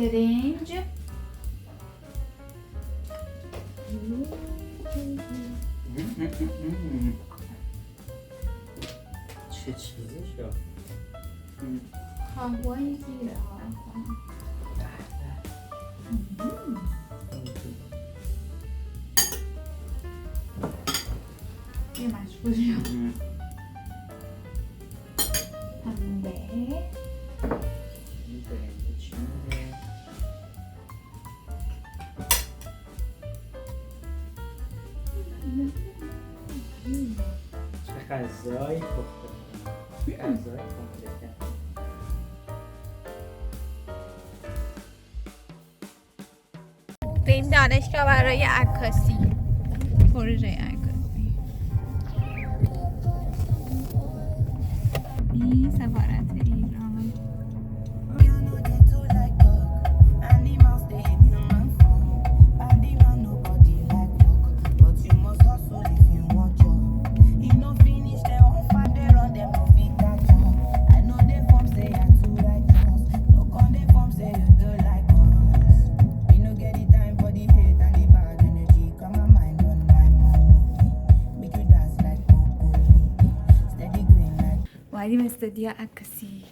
برنج. چه چیزی شد؟ هاوایی گیره ها. یه مشغولی ها. پنبه. این برنج چی میده؟ چه غذایی پخته کنم؟ غذای پخته کرد. بریم دانشگاه برای عکاسی، پروژه عکاسی. این سفارت ایران. اومدیم استودیو عکاسی.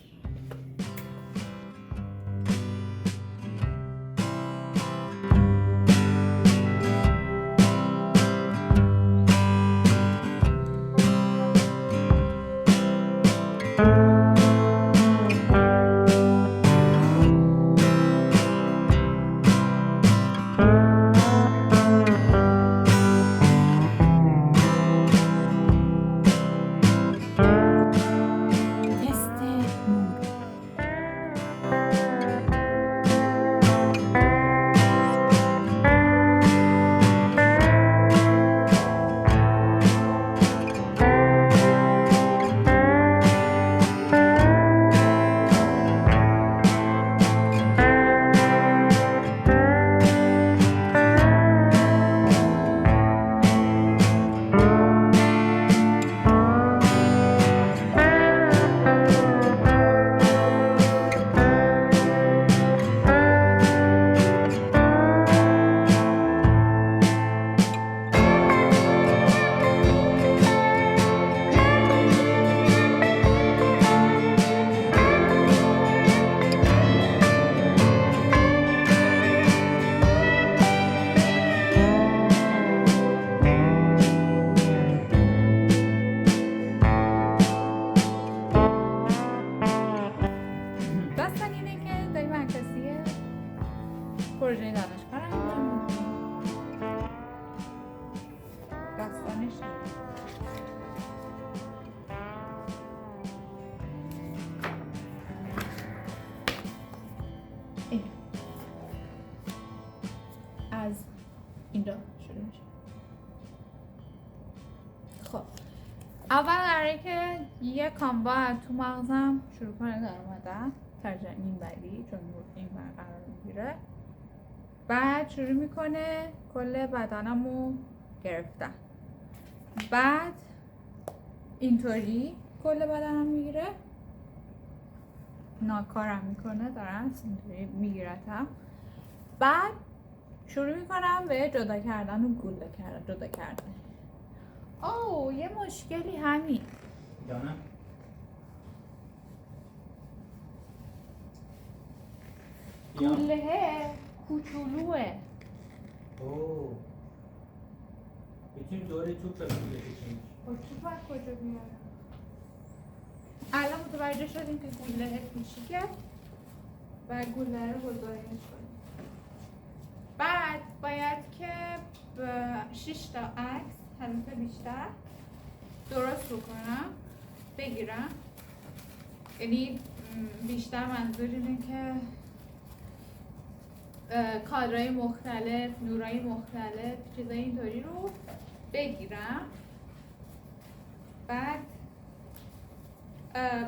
داستان اینه که داریم عکاسی پروژه دانشگاه رو انجام میدیم. داستانش اینه. از اینجا شروع میشه. خب اول قراره که یه کاموا تو مغزم شروع کنه در اومدن ترجمه اینوری، چون این ور قرار میگیره. بعد شروع میکنه کل بدنمو گرفتن. بعد اینطوری کل بدنم میگیره، ناکارم میکنه، دارم اینطوری میگیرتم. بعد شروع میکنم به جدا کردن و گوله کردن، جدا کردن. اوه یه مشکلی همین جانم؟ گوله کوچولوه. اوه میتونی دوری توپ رو بکشیم. خب توپ از کجا بیارم؟ الان متوجه شدیم که گوله کوچیکه و گوله رو بزرگش کنیم. بعد باید که 6 تا عکس همیشه بیشتر درست بکنم، بگیرم. یعنی بیشتر منظور اینه که کادرهای مختلف، نورهای مختلف، چیزای اینطوری رو بگیرم. بعد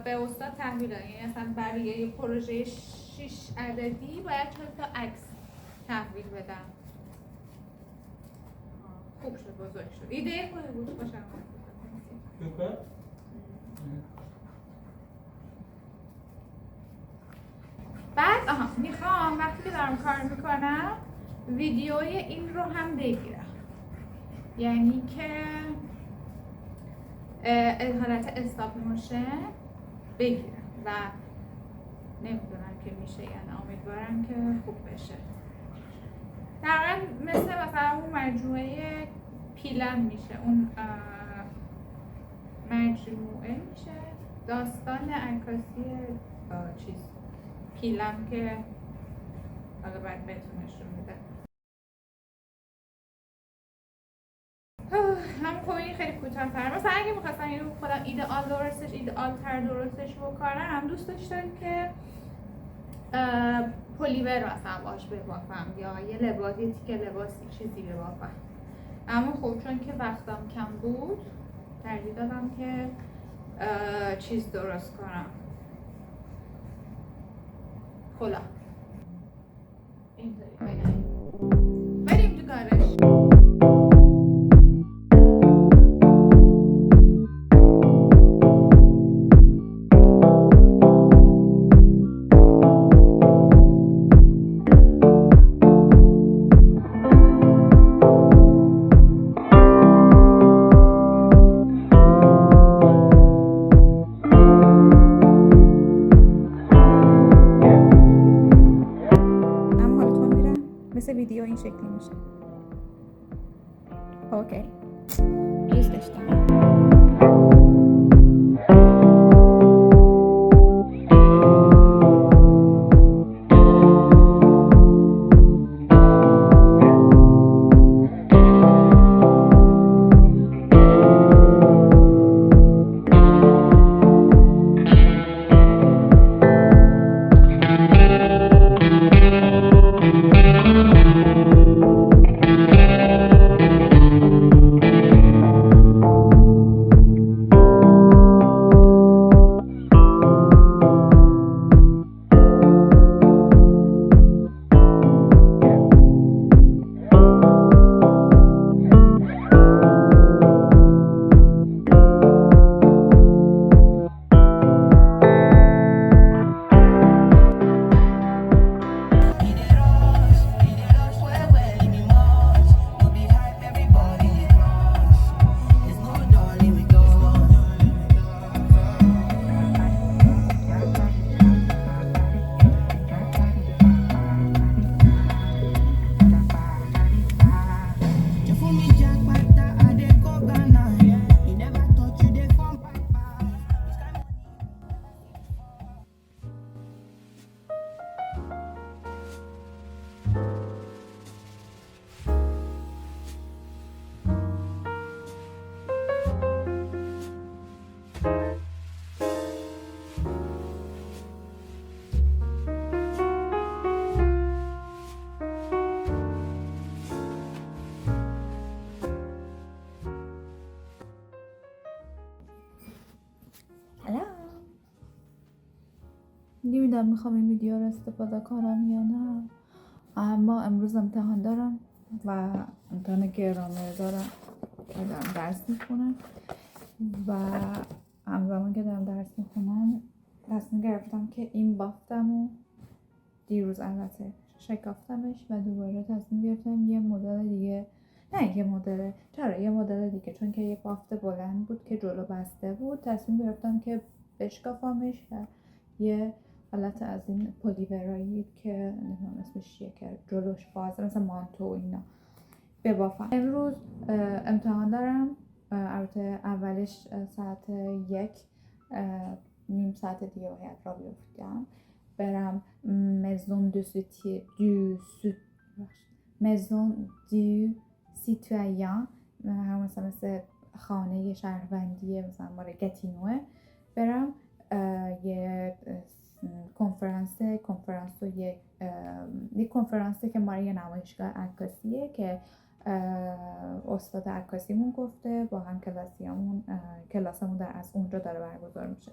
به استاد تحویل دادم. یعنی مثلا برای یه پروژه 6 عددی باید 4 تا عکس تحویل بدم. خوب شد، بزرگ شد. ایده خودی بود، خوشم اومد. بعد میخوام وقتی که دارم کار میکنم ویدیوی این رو هم بگیرم، یعنی که حالت استاپ موشن بگیرم و نمیدونم که میشه یا نه، امیدوارم که خوب بشه. تقریبا مثلا اون مجموعه پیلم میشه، اون مجموعه میشه داستان عکاسی چیز پیلم که حالا باید بهتون نشون میدم. هم خب این خیلی کوتاه‌تر. مثلا اگه می‌خواستم اینو خودم ایدئال تر درستش بکنم، دوست داشتم که پلیور مثلا باش ببافم یا یه لباسی که لباسی چیزی ببافم، اما خب چون که وقتم کم بود ترجیح دادم که چیز درست کنم، کلاه. اینطوری بریم تو کارش. مثل ویدیو این شکلی میشه. اوکی دوست داشتم. نمیدونم میخوام این ویدیو رو استفاده کنم یا نه، اما امروز امتحان دارم و امتحان گرامر دارم که دارم درس میخونم و همزمان که دارم درس میخونم تصمیم گرفتم که این بافتم و دیروز البته شکافتمش و دوباره تصمیم گرفتم یه مدل دیگه، نه یه مدل، چرا یه مدل دیگه، چون که یه بافت بلند بود که جلو بسته بود، تصمیم گرفتم که بشکافمش و یه حالت از این پلیورایی که نمیدونم اسمش چیه که جلوش بازه مثل مانتو اینا ببافم. امروز امتحان دارم، البته اولش ساعت 1، نیم ساعت دیگه باید را بیفتم برم مزون دو سیتوین، هم مثل خانه شهروندی مثلا مال گتینوه، برم یه کنفرانس و یک کنفرانسی که مال یه نمایشگاه عکاسیه که استاد عکاسیمون گفته با هم کلاسمون در از اونجا داره برگزار میشه.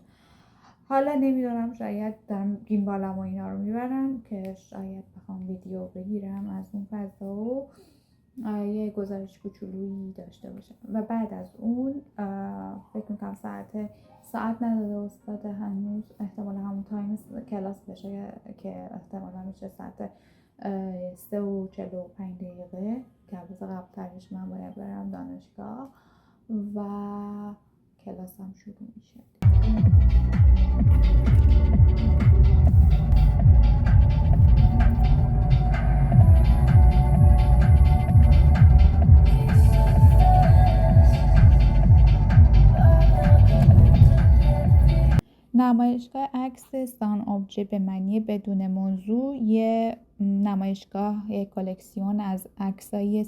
حالا نمیدونم، شاید دارم گیمبالم و اینا رو میبرم که شاید بخوام ویدیو بگیرم از اون فضا و یه گزارش کوچولویی داشته باشم و بعد از اون فکر میکنم ساعت نداده استاد هنوز، احتمالا همون تایم کلاس بشه که احتمالا میشه ساعت 3:45 که از قبلترش من باید برم دانشگاه و کلاسم شروع میشه. نمایشگاه عکس سان اوبجه به معنی بدون موضوع یه نمایشگاه، یه کلکسیون از عکسای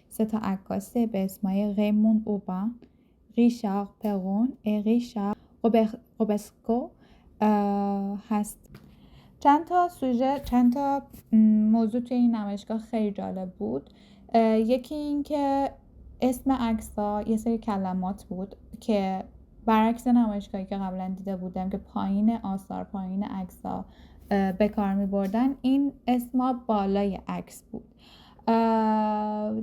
سه تا عکاسه به اسمای ریمون اوبان، ریشار پرون و ریشار روبسکو هست. چند تا موضوع توی این نمایشگاه خیلی جالب بود. یکی این که اسم عکس‌ها یه سری کلمات بود که برعکس نمایشگاهی که قبلا دیده بودم که پایین آثار، پایین عکس‌ها به کار می‌بردن، این اسما بالای عکس بود.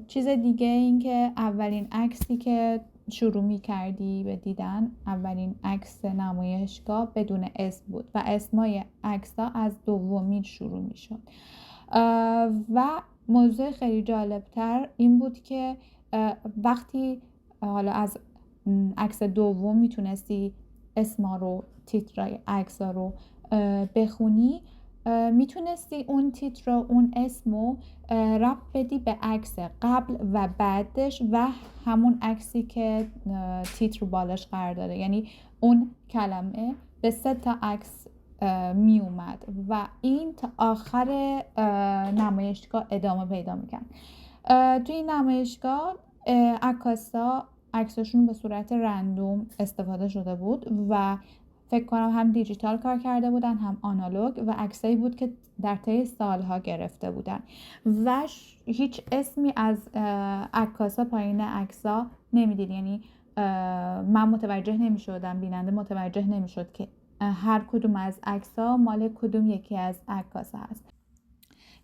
چیز دیگه این که اولین عکسی که شروع می‌کردی به دیدن، اولین عکس نمایشگاه بدون اسم بود و اسمای عکس‌ها از دومی شروع می‌شد. و موضوع خیلی جالبتر این بود که وقتی حالا از عکس دوم میتونستی اسما رو، تیترای عکس‌ها رو بخونی، میتونستی اون تیتر رو، اون اسمو ربط بدی به عکس قبل و بعدش و همون عکسی که تیتر بالاش قرار داره. یعنی اون کلمه به 3 تا عکس می اومد و این تا آخر نمایشگاه ادامه پیدا میکرد. توی این نمایشگاه عکاسا عکساشون به صورت رندوم استفاده شده بود و فکر کنم هم دیجیتال کار کرده بودن هم آنالوگ و عکسایی بود که در طی سالها گرفته بودن و هیچ اسمی از عکاسا پایین عکسا نمیدید. یعنی من متوجه نمیشدم، بیننده متوجه نمیشد که هر کدوم از عکس‌ها مال کدوم یکی از عکاسا هست.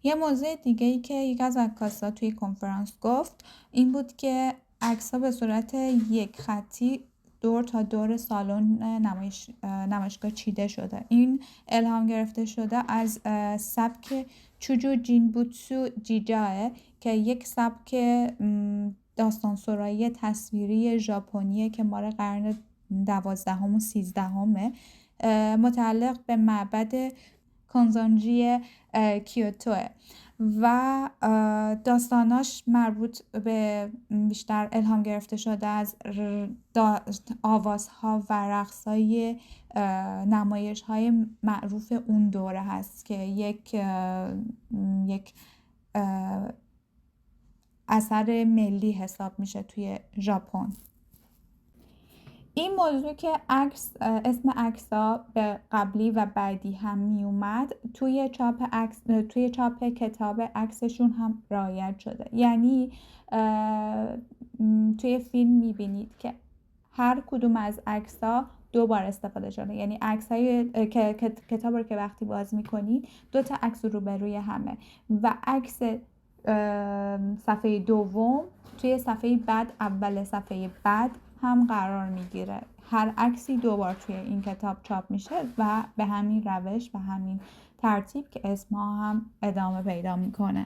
یه موضوع دیگه ای که یک از عکاسا توی کنفرانس گفت این بود که عکس‌ها به صورت یک خطی دور تا دور سالن نمایشگاه چیده شده. این الهام گرفته شده از سبک چوجو جینبوتسو جیجاه که یک سبک داستانسرایی تصویری ژاپنیه که مال قرن 12 و 13 متعلق به معبد کنزونجی کیوتوه و داستاناش مربوط به بیشتر الهام گرفته شده از آوازها و رقصهای نمایش‌های معروف اون دوره هست که یک اثر ملی حساب میشه توی ژاپن. این موضوع که اسم عکس‌ها به قبلی و بعدی هم می اومد توی چاپ کتاب عکسشون هم رعایت شده. یعنی توی فیلم میبینید که هر کدوم از عکس‌ها 2 بار استفاده شده. یعنی عکس‌های کتاب رو که وقتی باز میکنید 2 تا عکس روبروی همه و عکس صفحه دوم توی صفحه بعد، اول صفحه بعد هم قرار میگیره. هر عکسی 2 بار توی این کتاب چاپ میشه و به همین روش و همین ترتیب که اسمها هم ادامه پیدا میکنه.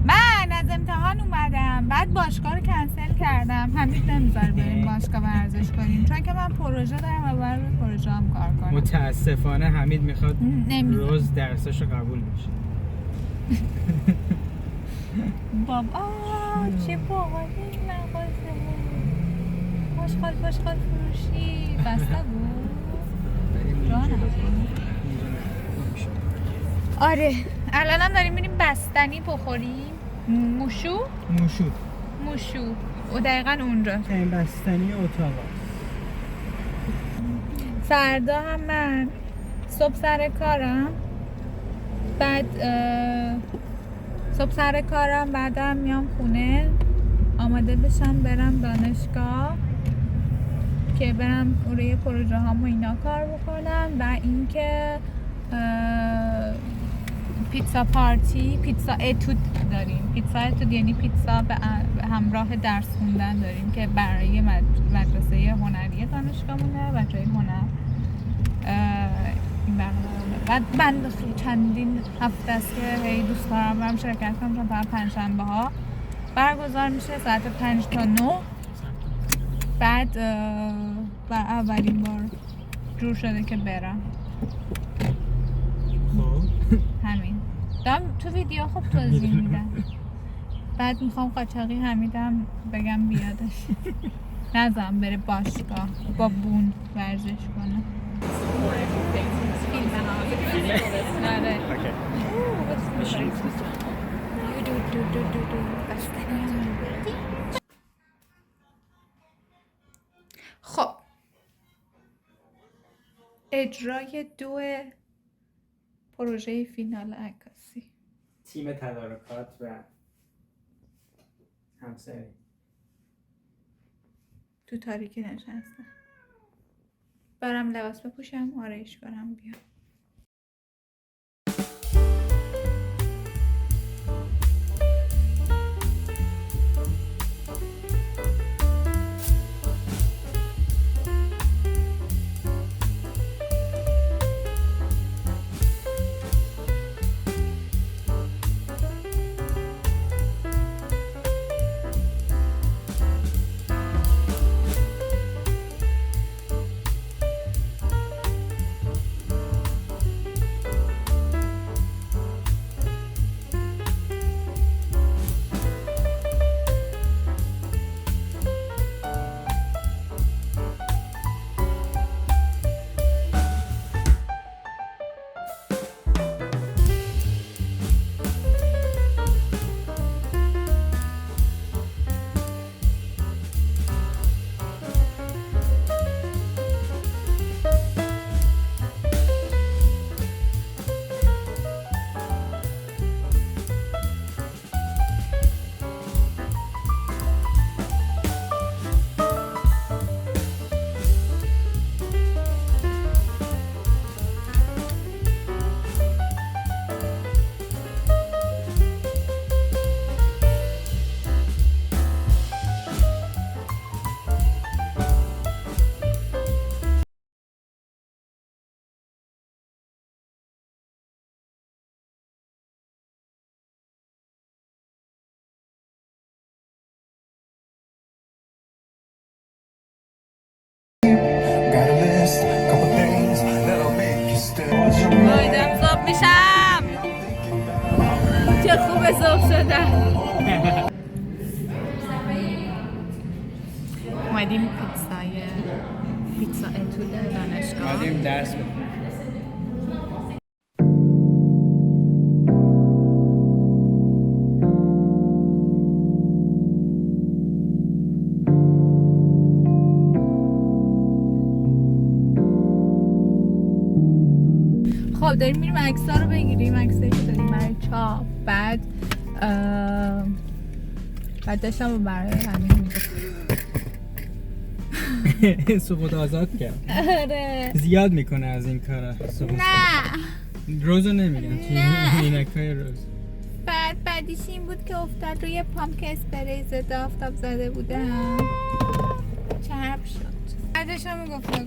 من از امتحان اومدم، بعد باشگاه رو کنسل کردم. حمید نمیذاره بریم باشگاه ورزش کنیم چون که من پروژه دارم و باید روی پروژه هم کار کنم. متاسفانه حمید میخواد روز درسش رو قبول بشه. بابا چه باحالی مغازه بود. باشقال فروشی بسته بود. جانم. آره الان هم داریم میریم بستنی بخوریم. موشو و دقیقا اونجا این بستنی اتاق. فردا هم من صبح سر کارم بعدم میام خونه آماده بشم برم دانشگاه که برم روی پروژه هامو اینا کار بکنم و اینکه پیتزا پارتی، پیتزا اتود داریم. پیتزا اتود یعنی پیتزا به همراه درس خوندن داریم که برای مدرسه هنری دانشگاهمونه، بچه‌های هنر. این برنامه بعد من چندین هفته است که هی دوست دارم برم شرکت کنم، چون فقط پنجشنبه ها برگزار میشه ساعت 5 تا 9. بعد بر اولین بار جور شده که برم. همین دارم تو ویدیو خوب توضیح میدم. بعد میخوام قاچاقی حمیدم بگم بیادش نزم بره باشگاه با بون ورزش کنه. خب اجرای 2 پروژه فینال عکاسی. تیم تدارکات و همسری تو تاریکی نشستم. برم لباس بپوشم، آرایش کنم، بیام. آیدم صبح میشم. چه خوبه صبح شده. اومدیم پیتزا اتول دانشگاه. اومدیم درس بکنیم. خب داریم میریم عکس‌ها رو بگیریم، عکسایی که داریم برای چاپ. بعد داشتم برای همین سقوط آزاد کرد. آره زیاد میکنه از این کارا. نه روزو نمیگن توی عینکای روز. بعدیش این بود که افتاد روی پام که اسپری ضد آفتاب زده بودم، چرب شد. بعدش هم گفتم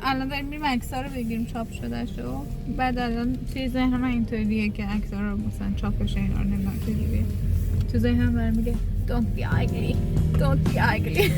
الان داریم میریم عکس‌ها رو بگیریم چاپ شده شو. بعد الان توی ذهنم اینطوریه که عکس‌ها رو مثلا چاپش اینا رو نگاه کنیم. تو ذهنم برام میگه don't be ugly. Don't be ugly.